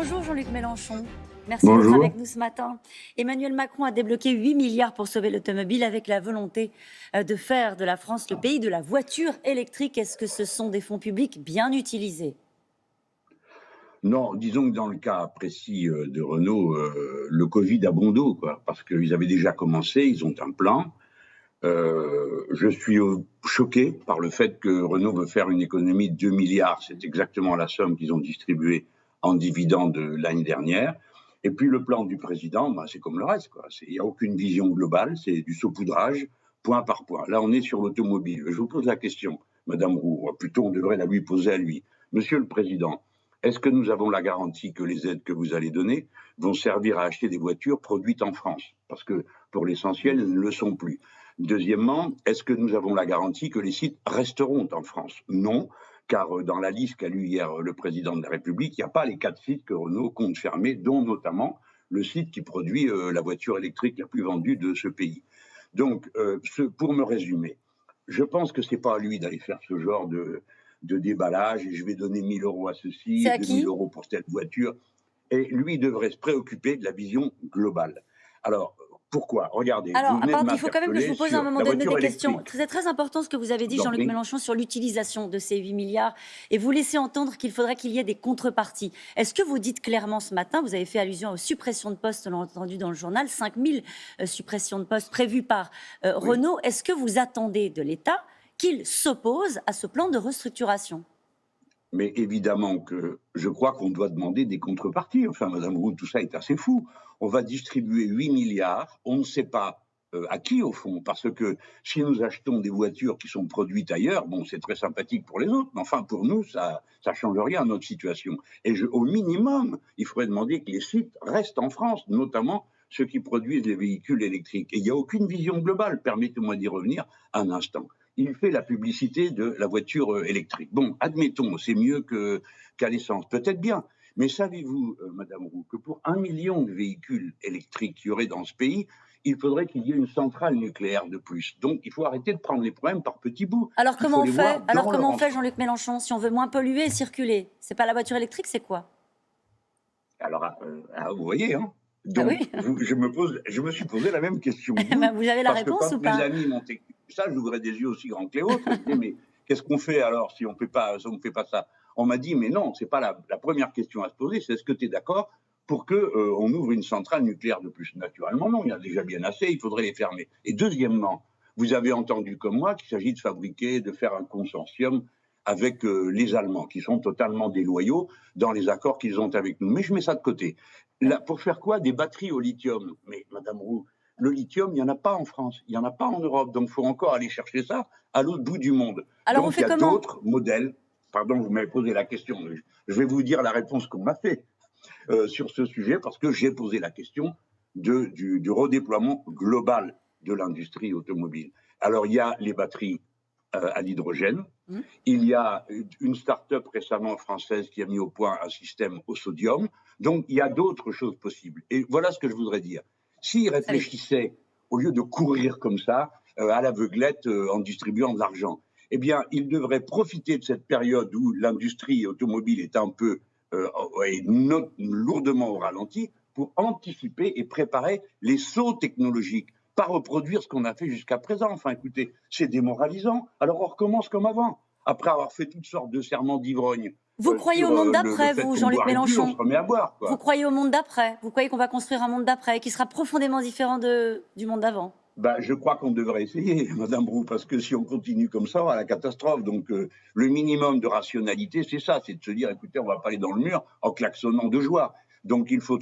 Bonjour Jean-Luc Mélenchon. Merci d'être Bonjour. avec nous ce matin. Emmanuel Macron a débloqué 8 milliards pour sauver l'automobile avec la volonté de faire de la France le pays de la voiture électrique. Est-ce que ce sont des fonds publics bien utilisés ? Non, disons que dans le cas précis de Renault, le Covid a bon dos, quoi, parce qu'ils avaient déjà commencé, ils ont un plan. Je suis choqué par le fait que Renault veut faire une économie de 2 milliards. C'est exactement la somme qu'ils ont distribuée en dividendes l'année dernière. Et puis le plan du président, c'est comme le reste, quoi. Il n'y a aucune vision globale, c'est du saupoudrage, point par point. Là, on est sur l'automobile. Je vous pose la question, Madame Roux, plutôt on devrait la lui poser à lui. Monsieur le Président, est-ce que nous avons la garantie que les aides que vous allez donner vont servir à acheter des voitures produites en France ? Parce que pour l'essentiel, elles ne le sont plus. Deuxièmement, est-ce que nous avons la garantie que les sites resteront en France ? Non, car dans la liste qu'a lue hier le président de la République, il n'y a pas les 4 sites que Renault compte fermer, dont notamment le site qui produit la voiture électrique la plus vendue de ce pays. Donc, pour me résumer, je pense que ce n'est pas à lui d'aller faire ce genre de déballage, et je vais donner 1 000 € à ceci, C'est à 2 qui ? 000 € pour telle voiture. Et lui devrait se préoccuper de la vision globale. Alors, pourquoi ? Regardez, vous venez de Il faut quand même que je vous pose à un moment donné des questions. C'est très important ce que vous avez dit, Jean-Luc Mélenchon, sur l'utilisation de ces 8 milliards. Et vous laissez entendre qu'il faudrait qu'il y ait des contreparties. Est-ce que vous dites clairement ce matin, vous avez fait allusion aux suppressions de postes, on l'a entendu dans le journal, 5 000 suppressions de postes prévues par Renault. Oui. Est-ce que vous attendez de l'État qu'il s'oppose à ce plan de restructuration ? Mais évidemment que je crois qu'on doit demander des contreparties. Enfin, Madame Roux, tout ça est assez fou. On va distribuer 8 milliards, on ne sait pas à qui au fond, parce que si nous achetons des voitures qui sont produites ailleurs, bon, c'est très sympathique pour les autres, mais enfin pour nous, ça change rien à notre situation. Et au minimum, il faudrait demander que les sites restent en France, notamment ceux qui produisent les véhicules électriques. Et il n'y a aucune vision globale. Permettez-moi d'y revenir un instant. Il fait la publicité de la voiture électrique. Bon, admettons, c'est mieux qu'à l'essence, peut-être bien. Mais savez-vous, Madame Roux, que pour 1 million de véhicules électriques qu'il y aurait dans ce pays, il faudrait qu'il y ait une centrale nucléaire de plus. Donc, il faut arrêter de prendre les problèmes par petits bouts. Alors comment on fait, Jean-Luc Mélenchon, si on veut moins polluer et circuler ? C'est pas la voiture électrique, c'est quoi ? Alors, vous voyez, hein. Donc, je me suis posé la même question. Vous avez la réponse ou pas ? Mes amis m'ont écouté ça, j'ouvrais des yeux aussi grands que les autres. Je me disais, mais qu'est-ce qu'on fait alors si on ne fait pas ça ? On m'a dit, mais non, ce n'est pas la première question à se poser, c'est est-ce que tu es d'accord pour qu'on ouvre une centrale nucléaire de plus ? Naturellement, non, il y en a déjà bien assez, il faudrait les fermer. Et deuxièmement, vous avez entendu comme moi qu'il s'agit de faire un consortium avec les Allemands, qui sont totalement déloyaux dans les accords qu'ils ont avec nous. Mais je mets ça de côté. Là, pour faire quoi ? Des batteries au lithium. Mais Madame Roux, le lithium, il n'y en a pas en France, il n'y en a pas en Europe. Donc, il faut encore aller chercher ça à l'autre bout du monde. Alors, donc, il y a d'autres modèles. Pardon, vous m'avez posé la question. Je vais vous dire la réponse qu'on m'a fait sur ce sujet, parce que j'ai posé la question du redéploiement global de l'industrie automobile. Alors, il y a les batteries à l'hydrogène. Il y a une start-up récemment française qui a mis au point un système au sodium. Donc, il y a d'autres choses possibles. Et voilà ce que je voudrais dire. S'ils réfléchissaient, au lieu de courir comme ça, à l'aveuglette, en distribuant de l'argent, eh bien, ils devraient profiter de cette période où l'industrie automobile est un peu lourdement au ralenti pour anticiper et préparer les sauts technologiques. Pas reproduire ce qu'on a fait jusqu'à présent. Enfin, écoutez, c'est démoralisant. Alors, on recommence comme avant, après avoir fait toutes sortes de serments d'ivrogne. Vous croyez au monde d'après, vous, Jean-Luc Mélenchon ? On se remet à boire, quoi. Vous croyez au monde d'après ? Vous croyez qu'on va construire un monde d'après qui sera profondément différent du monde d'avant ? Je crois qu'on devrait essayer, Madame Roux, parce que si on continue comme ça, on va à la catastrophe. Donc, le minimum de rationalité, c'est ça, c'est de se dire, écoutez, on ne va pas aller dans le mur en klaxonnant de joie. Donc, il faut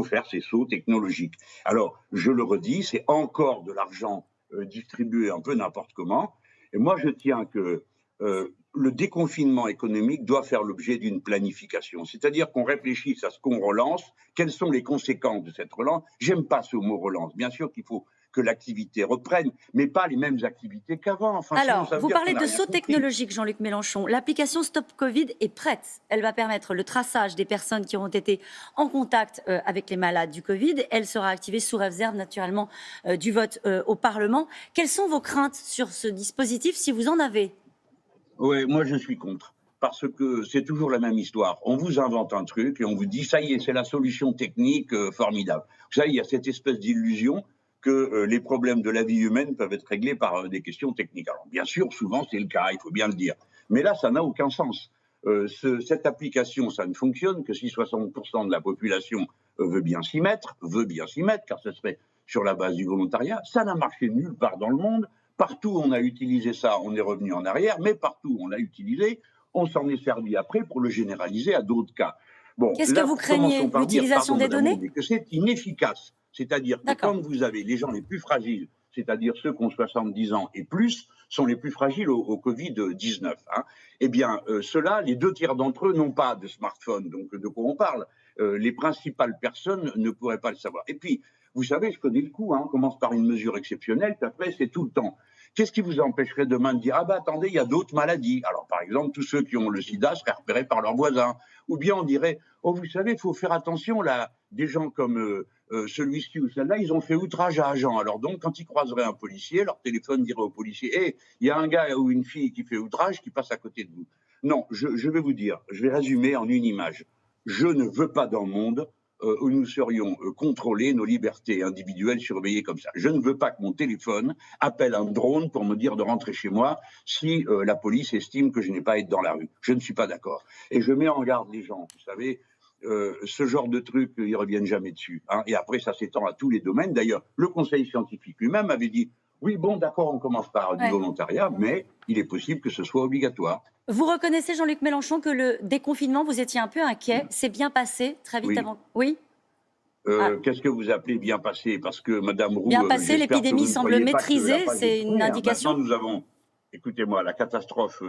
faire ces sauts technologiques. Alors, je le redis, c'est encore de l'argent distribué un peu n'importe comment. Et moi, je tiens que le déconfinement économique doit faire l'objet d'une planification. C'est-à-dire qu'on réfléchisse à ce qu'on relance, quelles sont les conséquences de cette relance. J'aime pas ce mot relance. Bien sûr qu'il faut que l'activité reprenne, mais pas les mêmes activités qu'avant. Enfin, alors, vous parlez de saut technologique, Jean-Luc Mélenchon. L'application Stop Covid est prête. Elle va permettre le traçage des personnes qui auront été en contact avec les malades du Covid. Elle sera activée sous réserve, naturellement, du vote au Parlement. Quelles sont vos craintes sur ce dispositif, si vous en avez ? Oui, moi je suis contre. parce que c'est toujours la même histoire. On vous invente un truc et on vous dit, ça y est, c'est la solution technique formidable. Vous savez, il y a cette espèce d'illusion que les problèmes de la vie humaine peuvent être réglés par des questions techniques. Alors, bien sûr, souvent, c'est le cas, il faut bien le dire. Mais là, ça n'a aucun sens. Cette application, ça ne fonctionne que si 60% de la population veut bien s'y mettre, car ce serait sur la base du volontariat. Ça n'a marché nulle part dans le monde. Partout, on a utilisé ça, on est revenu en arrière, mais partout, on l'a utilisé, on s'en est servi après pour le généraliser à d'autres cas. Bon, qu'est-ce que vous craignez, l'utilisation des données ? Que c'est inefficace. C'est-à-dire que quand vous avez les gens les plus fragiles, c'est-à-dire ceux qui ont 70 ans et plus, sont les plus fragiles au Covid-19. Eh bien, ceux-là, les 2 tiers d'entre eux n'ont pas de smartphone. Donc, de quoi on parle ? Les principales personnes ne pourraient pas le savoir. Et puis, vous savez, je connais le coup, on commence par une mesure exceptionnelle, puis après, c'est tout le temps. Qu'est-ce qui vous empêcherait demain de dire « Ah ben attendez, il y a d'autres maladies ». Alors, par exemple, tous ceux qui ont le sida seraient repérés par leurs voisins. Ou bien on dirait « Oh, vous savez, il faut faire attention, là, des gens comme celui-ci ou celle-là, ils ont fait outrage à agent. Alors donc, quand ils croiseraient un policier, leur téléphone dirait au policier « Hé, il y a un gars ou une fille qui fait outrage, qui passe à côté de vous ». Non, je vais vous dire, je vais résumer en une image. Je ne veux pas d'un monde où nous serions contrôlés, nos libertés individuelles surveillées comme ça. Je ne veux pas que mon téléphone appelle un drone pour me dire de rentrer chez moi si la police estime que je n'ai pas à être dans la rue. Je ne suis pas d'accord. Et je mets en garde les gens, vous savez, ce genre de trucs, ils ne reviennent jamais dessus. Et après, ça s'étend à tous les domaines. D'ailleurs, le Conseil scientifique lui-même avait dit oui, bon, d'accord, on commence par du volontariat, mais il est possible que ce soit obligatoire. Vous reconnaissez, Jean-Luc Mélenchon, que le déconfinement, vous étiez un peu inquiet. C'est bien passé très vite avant. Oui. Qu'est-ce que vous appelez bien passé ? Parce que Mme Roux... Bien passé, l'épidémie semble maîtrisée, c'est une indication. Maintenant, nous avons, écoutez-moi, la catastrophe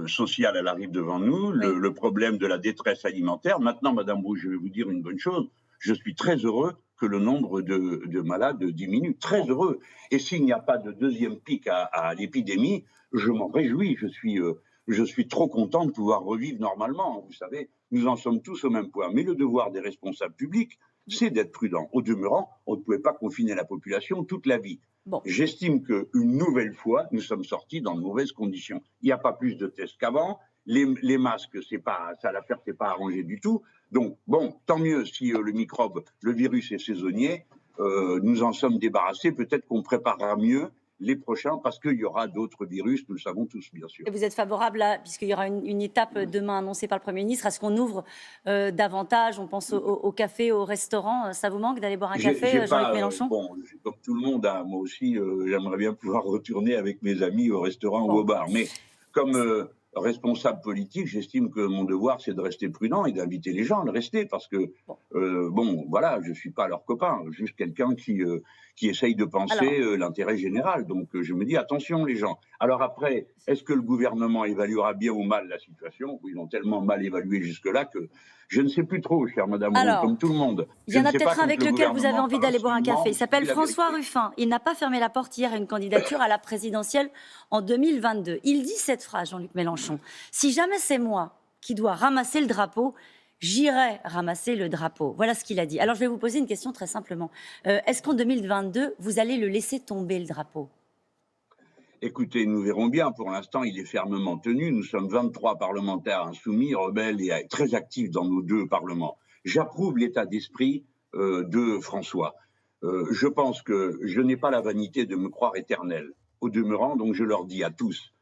sociale, elle arrive devant nous, le problème de la détresse alimentaire. Maintenant, Mme Roux, je vais vous dire une bonne chose. Je suis très heureux que le nombre de malades diminue. Très heureux. Et s'il n'y a pas de deuxième pic à l'épidémie, je m'en réjouis. Je suis trop content de pouvoir revivre normalement. Vous savez, nous en sommes tous au même point. Mais le devoir des responsables publics, c'est d'être prudent. Au demeurant, on ne pouvait pas confiner la population toute la vie. Bon. J'estime qu'une nouvelle fois, nous sommes sortis dans de mauvaises conditions. Il n'y a pas plus de tests qu'avant. Les masques, ça l'affaire n'est pas arrangé du tout. Donc, bon, tant mieux si le virus est saisonnier. Nous en sommes débarrassés. Peut-être qu'on préparera mieux les prochains, parce qu'il y aura d'autres virus, nous le savons tous, bien sûr. Et vous êtes favorable, puisqu'il y aura une étape demain annoncée par le Premier ministre, à ce qu'on ouvre davantage, on pense au café, au restaurant. Ça vous manque d'aller boire un café, Jean-Luc Mélenchon ? Bon, comme tout le monde, moi aussi, j'aimerais bien pouvoir retourner avec mes amis au restaurant ou au bar. Mais comme responsable politique, j'estime que mon devoir, c'est de rester prudent et d'inviter les gens à le rester, parce que, voilà, je ne suis pas leur copain, juste quelqu'un qui essaye de penser l'intérêt général. Donc, je me dis, attention les gens. Alors après, est-ce que le gouvernement évaluera bien ou mal la situation ? Ils ont tellement mal évalué jusque-là que je ne sais plus trop, chère Madame Roux, comme tout le monde. Il y en a peut-être un avec lequel vous avez envie d'aller boire un café. Il s'appelle François Ruffin. Il n'a pas fermé la porte hier à une candidature à la présidentielle en 2022. Il dit cette phrase, Jean-Luc Mélenchon. « Si jamais c'est moi qui dois ramasser le drapeau, j'irai ramasser le drapeau. » Voilà ce qu'il a dit. Alors je vais vous poser une question très simplement. Est-ce qu'en 2022, vous allez le laisser tomber, le drapeau ? Écoutez, nous verrons bien. Pour l'instant, il est fermement tenu. Nous sommes 23 parlementaires insoumis, rebelles et très actifs dans nos 2 parlements. J'approuve l'état d'esprit de François. Je pense que je n'ai pas la vanité de me croire éternel. Au demeurant, donc je leur dis à tous,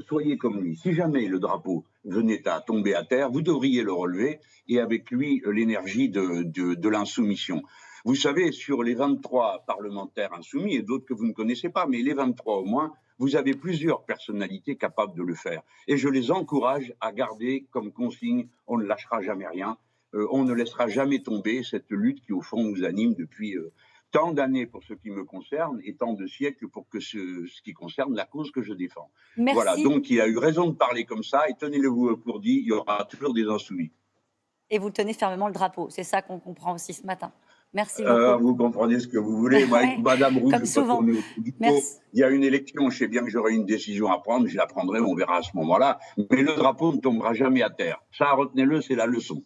soyez comme lui. Si jamais le drapeau venait à tomber à terre, vous devriez le relever et avec lui l'énergie de l'insoumission. Vous savez, sur les 23 parlementaires insoumis et d'autres que vous ne connaissez pas, mais les 23 au moins, vous avez plusieurs personnalités capables de le faire. Et je les encourage à garder comme consigne, on ne lâchera jamais rien, on ne laissera jamais tomber cette lutte qui au fond nous anime depuis tant d'années pour ce qui me concerne et tant de siècles pour ce qui concerne la cause que je défends. Merci. Voilà, donc il a eu raison de parler comme ça et tenez-le-vous pour dit, il y aura toujours des insoumis. Et vous tenez fermement le drapeau, c'est ça qu'on comprend aussi ce matin. Merci beaucoup. Vous comprenez ce que vous voulez. Moi, avec Madame Roux, comme souvent. Il y a une élection, je sais bien que j'aurai une décision à prendre, je la prendrai, on verra à ce moment-là. Mais le drapeau ne tombera jamais à terre. Ça, retenez-le, c'est la leçon.